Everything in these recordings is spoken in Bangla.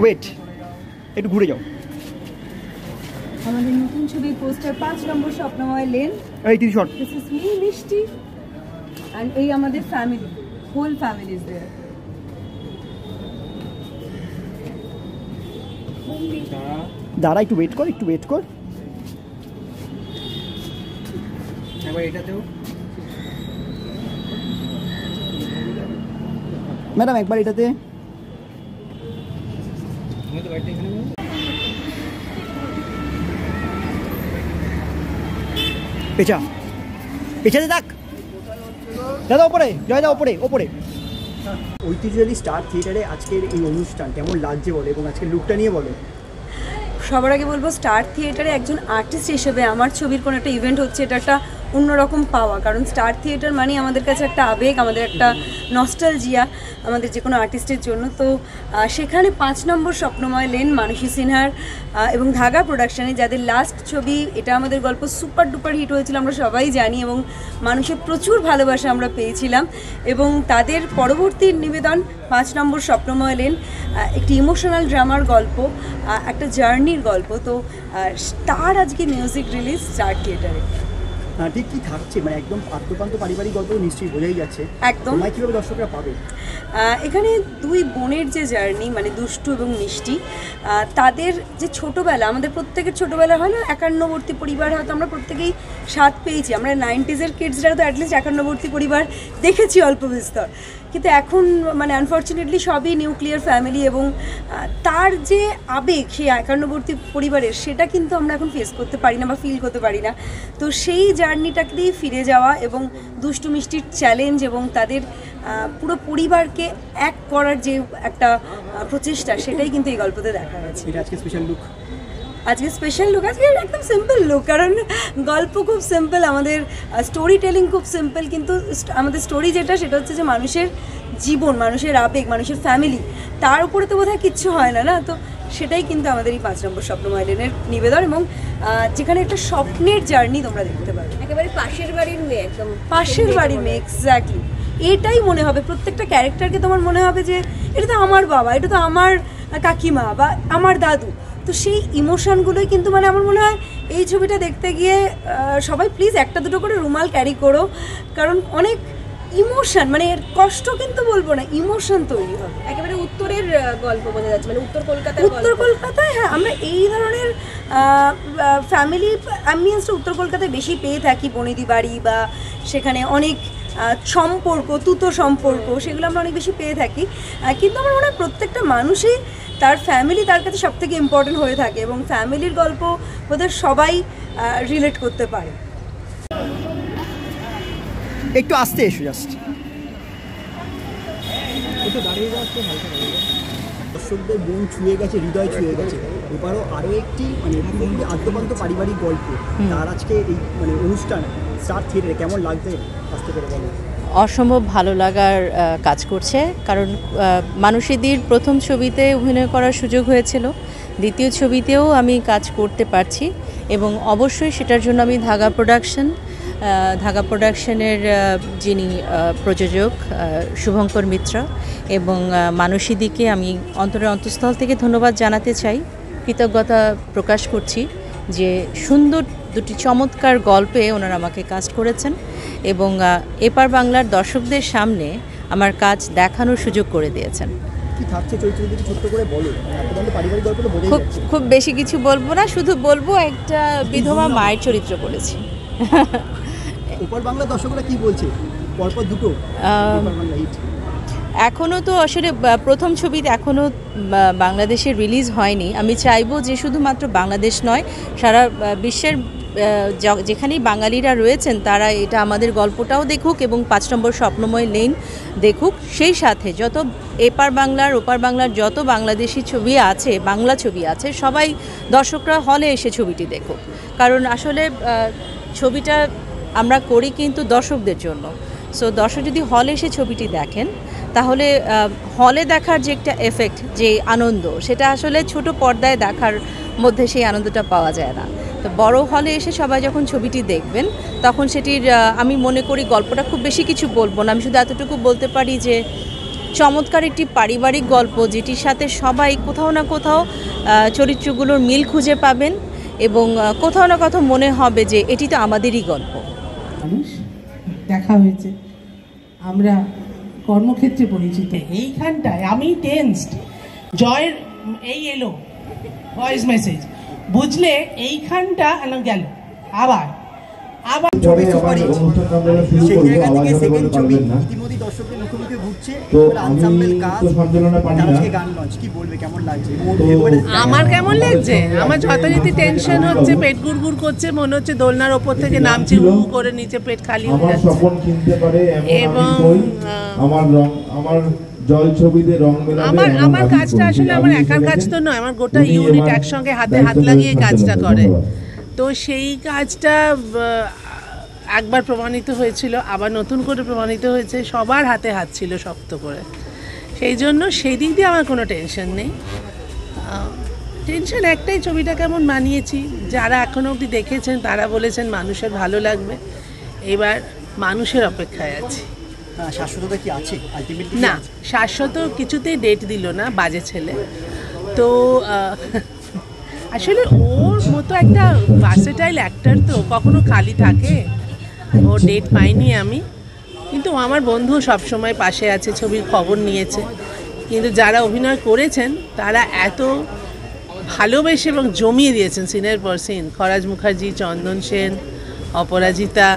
ওয়েট, একটু ঘুরে যাও। আমাদের নতুন ছবির পোস্টার 5 নম্বর স্বপ্নময় লেন। এই তিন shot. This is me Mishti and এই আমাদের family, whole family is there. দাঁড়া, একটু ওয়েট কর, একটু ওয়েট কর। একবার এটাতেও ম্যাডাম, একবার এটাতে। পেঁচা পেঁচাতে থাক দাদা, ওপরে জয় দা, ওপরে ওপরে। ঐতিহ্যবাহী স্টার থিয়েটারে আজকের এই অনুষ্ঠান কেমন লাগছে বলে, এবং আজকের লুকটা নিয়ে বলো। সবার আগে বলবো, স্টার থিয়েটারে একজন আর্টিস্ট হিসেবে আমার ছবির কোনো একটা ইভেন্ট হচ্ছে, এটা একটা অন্যরকম পাওয়া। কারণ স্টার থিয়েটার মানে আমাদের কাছে একটা আবেগ, আমাদের একটা নস্টালজিয়া আমাদের যে কোনো আর্টিস্টের জন্য। তো সেখানে 5 নম্বর স্বপ্নময় লেন মানসী সিনহার এবং ধাগা প্রোডাকশানে, যাদের লাস্ট ছবি, এটা আমাদের গল্প সুপার ডুপার হিট হয়েছিল আমরা সবাই জানি, এবং মানুষের প্রচুর ভালোবাসা আমরা পেয়েছিলাম। এবং তাদের পরবর্তী নিবেদন 5 নম্বর স্বপ্নময় লেন একটি ইমোশনাল ড্রামার গল্প, একটা জার্নির গল্প। তো তার আজকে মিউজিক রিলিজ স্টার থিয়েটারে। ঠিক কি থাকছে, মানে একদম আত্মকান্ত পারিবারিক গল্প নিশ্চয়ই বোঝাই যাচ্ছে। একদম। কীভাবে দর্শকরা পাবে? এখানে দুই বোনের যে জার্নি, মানে দুষ্টু এবং মিষ্টি, তাদের যে ছোটোবেলা, আমাদের প্রত্যেকের ছোটোবেলা হয় না, একান্নবর্তী পরিবার, হয়তো আমরা প্রত্যেকেই স্বাদ পেয়েছি, আমরা 90s কিডসরা তো অ্যাটলিস্ট একান্নবর্তী পরিবার দেখেছি অল্প বিস্তর, কিন্তু এখন মানে আনফর্চুনেটলি সবই নিউক্লিয়ার ফ্যামিলি, এবং তার যে আবেগ সেই একান্নবর্তী পরিবারের, সেটা কিন্তু আমরা এখন ফেস করতে পারি না বা ফিল করতে পারি না। তো সেই জার্নিটাকে দিয়ে ফিরে যাওয়া এবং দুষ্টু মিষ্টির চ্যালেঞ্জ এবং তাদের পুরো পরিবারকে এক করার যে একটা প্রচেষ্টা, সেটাই কিন্তু এই গল্পতে দেখা গেছে। আজকে স্পেশাল লুক, আজকে স্পেশাল লুক, আজকে একদম সিম্পল লুক, কারণ গল্প খুব সিম্পল, আমাদের স্টোরি টেলিং খুব সিম্পল, কিন্তু আমাদের স্টোরি যেটা, সেটা হচ্ছে যে মানুষের জীবন, মানুষের আবেগ, মানুষের ফ্যামিলি, তার উপরে তো বোধহয় কিচ্ছু হয় না, না? তো সেটাই কিন্তু আমাদের এই 5 নম্বর স্বপ্নময় লেনের নিবেদন, এবং যেখানে একটা স্বপ্নের জার্নি তোমরা দেখতে পাবে। একেবারে পাশের বাড়ির মেয়ে, একদম পাশের বাড়ির মেয়ে, এক্স্যাক্টলি এটাই মনে হবে। প্রত্যেকটা ক্যারেক্টারকে তোমার মনে হবে যে এটা তো আমার বাবা, এটা তো আমার কাকিমা বা আমার দাদু। তো সেই ইমোশনগুলোই কিন্তু, মানে আমার মনে হয় এই ছবিটা দেখতে গিয়ে সবাই প্লিজ একটা দুটো করে রুমাল ক্যারি করো, কারণ অনেক ইমোশন, মানে এর কষ্ট কিন্তু বলবো না, ইমোশন তৈরি হবে। একেবারে উত্তরের গল্প বোঝা যাচ্ছে, মানে উত্তর কলকাতায়। হ্যাঁ, আমরা এই ধরনের ফ্যামিলি অ্যাম্বিয়েন্সটা উত্তর কলকাতায় বেশি পেয়ে থাকি, বনেদি বাড়ি বা সেখানে অনেক সম্পর্ক, তুতো সম্পর্ক, সেগুলো আমরা অনেক বেশি পেয়ে থাকি। কিন্তু আমার মনে হয় প্রত্যেকটা মানুষই তার ফ্যামিলি তার কাছে সবথেকে ইম্পর্টেন্ট হয়ে থাকে, এবং ফ্যামিলির গল্প ওদের সবাই রিলেট করতে পারে। একটু আস্তে এসো, জাস্ট একটু দাঁড়িয়ে যাচ্ছে, হালকা দাঁড়িয়ে যাচ্ছে। দর্শকদের মন ছুঁয়ে গেছে, হৃদয় ছুঁয়ে গেছে। এবারও আরও একটি মানে আদ্যপান্ত পারিবারিক গল্প, তার আজকে এই মানে অনুষ্ঠান স্টার থিয়েটারে কেমন লাগছে আস্তে করে বলো। অসম্ভব ভালো লাগার কাজ করছে, কারণ মানসীদির প্রথম ছবিতে অভিনয় করার সুযোগ হয়েছিল, দ্বিতীয় ছবিতেও আমি কাজ করতে পারছি, এবং অবশ্যই সেটার জন্য আমি ধাগা প্রোডাকশনের যিনি প্রযোজক শুভঙ্কর মিত্রা এবং মানসীদিকে আমি অন্তরের অন্তঃস্থল থেকে ধন্যবাদ জানাতে চাই, কৃতজ্ঞতা প্রকাশ করছি যে সুন্দর দুটি চমৎকার গল্পে ওনারা আমাকে কাস্ট করেছেন, এবং এপার বাংলার দর্শকদের সামনে আমার কাজ দেখানোর সুযোগ করে দিয়েছেন। খুব বেশি কিছু বলবো না, শুধু বলবো একটা বিধবা মায়ের চরিত্র করেছি। ওপার বাংলা দর্শকরা কি বলছে? পরপর দুটো এখনও তো আসলে প্রথম ছবিতে এখনও বাংলাদেশে রিলিজ হয়নি। আমি চাইবো যে শুধুমাত্র বাংলাদেশ নয়, সারা বিশ্বের যেখানেই বাঙালিরা রয়েছেন তারা এটা আমাদের গল্পটাও দেখুক এবং 5 নম্বর স্বপ্নময় লেন দেখুক। সেই সাথে যত এপার বাংলার ওপার বাংলার যত বাংলাদেশি ছবি আছে, বাংলা ছবি আছে, সবাই দর্শকরা হলে এসে ছবিটি দেখুক। কারণ আসলে ছবিটা আমরা করি কিন্তু দর্শকদের জন্য। সো দর্শক যদি হলে এসে ছবিটি দেখেন তাহলে হলে দেখার যে একটা এফেক্ট, যে আনন্দ, সেটা আসলে ছোট পর্দায় দেখার মধ্যে সেই আনন্দটা পাওয়া যায় না। তো বড় হলে এসে সবাই যখন ছবিটি দেখবেন তখন সেটির আমি মনে করি গল্পটা খুব বেশি কিছু বলবো না, আমি শুধু এতটুকু বলতে পারি যে চমৎকার একটি পারিবারিক গল্প, যেটির সাথে সবাই কোথাও না কোথাও চরিত্রগুলোর মিল খুঁজে পাবেন এবং কোথাও না কোথাও মনে হবে যে এটি তো আমাদেরই গল্প। মানুষ দেখা হয়েছে, আমরা কর্মক্ষেত্রে পরিচিত। এইখানটায় আমি টেন্সড, জয়ের এই এলো ভয়েস মেসেজ, বুঝলে এইখানটা গেল আবার ছবি সুপারহিট, সেই জায়গা থেকে সেকেন্ড ছবি ইতিমধ্যে দর্শকদের মুখে মুখে ঘুরছে, আনসাম্বল কাজ আজকে গান লঞ্চ, কি বলবে, কেমন লাগছে? আমার কেমন লাগছে, আমার যথারীতি টেনশন হচ্ছে, পেট গুড়গুড় করছে, মনে হচ্ছে দোলনার ওপর থেকে নামছি হু করে, নিচে পেট খালি হয়ে যাচ্ছে। এবং আমার কাজটা আসলে আমার একার কাজ তো নয়, আমার গোটা ইউনিট একসঙ্গে হাতে হাত লাগিয়ে কাজটা করে। তো সেই কাজটা একবার প্রমাণিত হয়েছিল, আবার নতুন করে প্রমাণিত হয়েছে, সবার হাতে হাত ছিল শক্ত করে। সেই জন্য সেই দিক দিয়ে আমার কোনো টেনশন নেই। টেনশন একটাই, ছবিটা কেমন বানিয়েছি। যারা এখনও অবধি দেখেছেন তারা বলেছেন মানুষের ভালো লাগবে, এবার মানুষের অপেক্ষায় আছি। শাশ্বততা কি আছে আলটিমেটলি? না, শাশ্বত কিছুতেই ডেট দিল না, বাজে ছেলে। তো আসলে ওর মতো একটা ভার্সেটাইল অ্যাক্টর তো কখনো খালি থাকে, ও ডেট পাইনি আমি। কিন্তু আমার বন্ধু সবসময় পাশে আছে, ছবির খবর নিয়েছে। কিন্তু যারা অভিনয় করেছেন তারা এত ভালোবেসে এবং জমিয়ে দিয়েছেন সিনের পর সিন, খরাজ মুখার্জি, চন্দন সেন, অপরাজিতা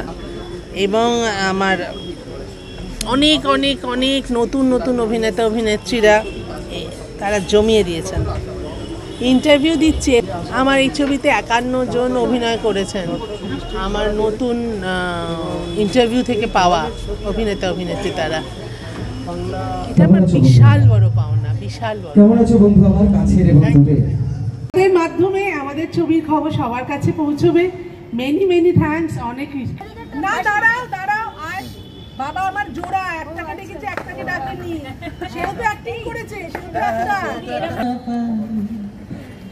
এবং আমার অনেক অনেক অনেক নতুন নতুন অভিনেতা অভিনেত্রীরা, তারা জমিয়ে দিয়েছেন। ইন্টারভিউ দিচ্ছে, আমার এই ছবিতে 51 জন অভিনয় করেছেন, আমার নতুন ইন্টারভিউ থেকে পাওয়া অভিনেতা অভিনেত্রী, তারা, এটা আমার বিশাল বড় পাওনা, বিশাল বড়। কেমন আছো বন্ধু আমার কাছের এবং দূরে? এর মাধ্যমে আমাদের ছবির খবর সবার কাছে পৌঁছবে। Many many thanks. অনেক না, দাঁড়াও দাঁড়াও, আর বাবা আমার জোড়া একটাকে ডেকেছে, একটাকে ডাকেনি, সেও তো অ্যাক্টিং করেছে, সেও তো একটা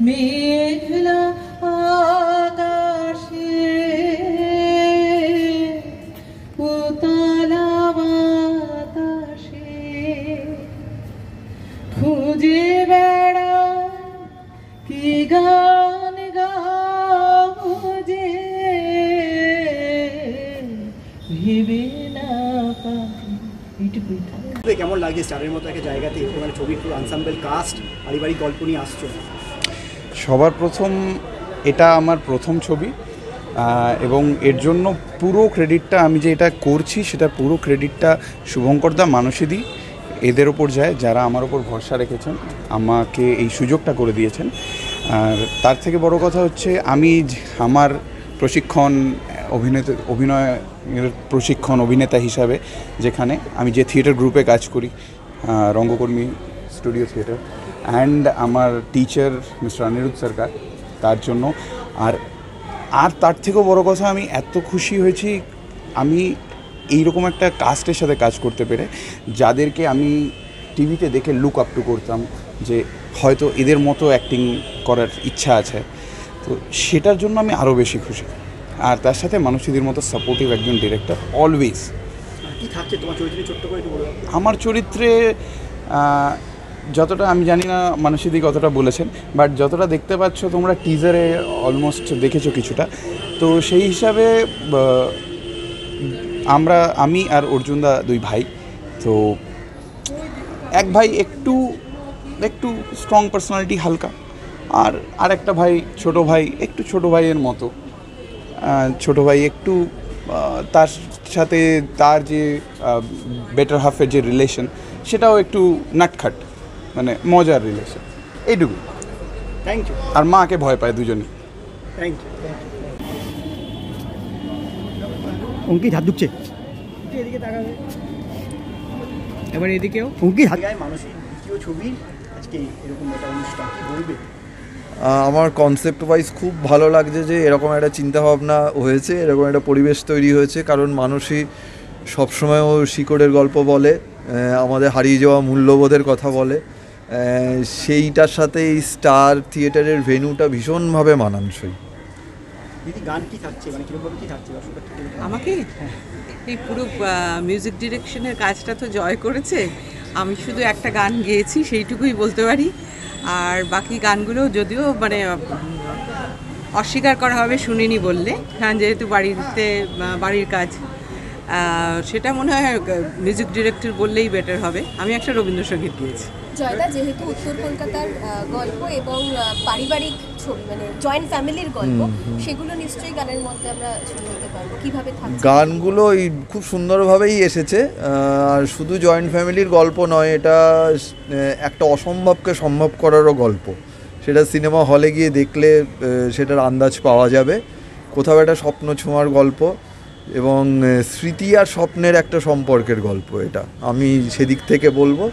মেঘলা আকাশে উতলা বাতাসে খুঁজে বেড়ায় কি গান গাও যে ভেবে না পারি। এইটুকুই। কেমন লাগে স্টারের মতো একটা জায়গাতে মানে ছবির পুরো আনসাম্বল কাস্ট পারিবারিক গল্প নিয়ে আসছো? সবার প্রথম এটা আমার প্রথম ছবি, এবং এর জন্য পুরো ক্রেডিটটা, আমি যে এটা করছি সেটা পুরো ক্রেডিটটা শুভঙ্করদা, মানসীদি, এদের ওপর যায়, যারা আমার ওপর ভরসা রেখেছেন, আমাকে এই সুযোগটা করে দিয়েছেন। আর তার থেকে বড় কথা হচ্ছে আমি আমার প্রশিক্ষণ, অভিনয়ের প্রশিক্ষণ অভিনেতা হিসাবে, যেখানে আমি যে থিয়েটার গ্রুপে কাজ করি, রঙ্গকর্মী স্টুডিও থিয়েটার, অ্যান্ড আমার টিচার মিস্টার অনিরুদ্ধ সরকার, তার জন্য। আর তার থেকেও বড় কথা, আমি এত খুশি হয়েছি আমি এইরকম একটা কাস্টের সাথে কাজ করতে পেরে, যাদেরকে আমি টিভিতে দেখে লুক আপ টু করতাম, যে হয়তো এদের মতো অ্যাক্টিং করার ইচ্ছা আছে। তো সেটার জন্য আমি আরও বেশি খুশি। আর তার সাথে মানুষীদের মতো সাপোর্টিভ একজন ডিরেক্টর অলওয়েজ। কি থাকছে তোমার চরিত্রে, ছোট্ট করে একটু বলো। আমার চরিত্রে যতটা আমি জানি না মানুষীদি কতটা বলেছেন, বাট যতটা দেখতে পাচ্ছ তোমরা টিজারে অলমোস্ট দেখেছো কিছুটা। তো সেই হিসাবে আমি আর অর্জুনদা দুই ভাই। তো এক ভাই একটু স্ট্রং পার্সোনালিটি, হালকা, আর একটা ভাই ছোটো ভাই, একটু ছোটো ভাইয়ের মতো। ছোটো ভাই একটু, তার সাথে তার যে বেটার হাফের যে রিলেশন, সেটাও একটু নাটখাট, মানে মজার রিলেশন, এইটুকু। Thank you. আর মাকে ভয় পায় দুজনে। Thank you. অঙ্কিত হাত ঢুকছে, এদিকে তাকাবে, এবার এদিকেও অঙ্কিত হাত গায়ে মানুষের দ্বিতীয় ছবি আজকে এরকম একটা অনুষ্ঠান, কি বলবে? আমার কনসেপ্ট ওয়াইজ খুব ভালো লাগছে যে এরকম একটা চিন্তাভাবনা হয়েছে, এরকম একটা পরিবেশ তৈরি হয়েছে। কারণ মানুষই সবসময় ও শিকড়ের গল্প বলে, আমাদের হারিয়ে যাওয়া মূল্যবোধের কথা বলে, সেইটার সাথে এই স্টার থিয়েটারের ভেন্যুটা ভীষণভাবে মানানসই। দিদি গান কি থাকছে, মানে কীরকম কী থাকছে? আমাকে এই পুরো মিউজিক ডিরেকশনের কাজটা তো জয় করেছে, আমি শুধু একটা গান গেয়েছি, সেইটুকুই বলতে পারি। আর বাকি গানগুলো যদিও মানে অস্বীকার করা হবে শুনিনি বললে, কারণ যেহেতু বাড়ির কাজ, সেটা মনে হয় মিউজিক ডিরেক্টর বললেই বেটার হবে। আমি একটা রবীন্দ্রসঙ্গীত গিয়েছি। জয়দা, যেহেতু উত্তর কলকাতার গল্প এবং পারিবারিক ছবি, মানে জয়েন্ট ফ্যামিলির গল্প, সেগুলো নিশ্চয়ই গানের মধ্যে আমরা শুনে নিতে পারবো। কিভাবে থাকছে গানগুলো খুব সুন্দরভাবেই এসেছে। আর শুধু জয়েন্ট ফ্যামিলির গল্প নয়, এটা একটা অসম্ভবকে সম্ভব করারও গল্প। সেটা সিনেমা হলে গিয়ে দেখলে সেটার আন্দাজ পাওয়া যাবে। কোথাও একটা স্বপ্ন ছোঁয়ার গল্প এবং স্মৃতি আর স্বপ্নের একটা সম্পর্কের গল্প এটা, আমি সেদিক থেকে বলবো।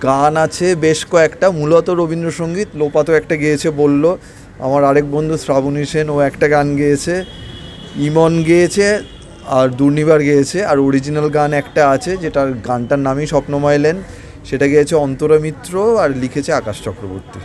গান আছে বেশ কয়েকটা, মূলত রবীন্দ্রসঙ্গীত। লোপাতো একটা গেয়েছে বলল, আমার আরেক বন্ধু শ্রাবণী সেন ও একটা গান গেয়েছে, ইমন গেয়েছে, আর দুর্নিবার গেয়েছে। আর অরিজিনাল গান একটা আছে, যেটার গানটার নামই স্বপ্নময় লেন, সেটা গেয়েছে অন্তরা মিত্র আর লিখেছে আকাশ চক্রবর্তী।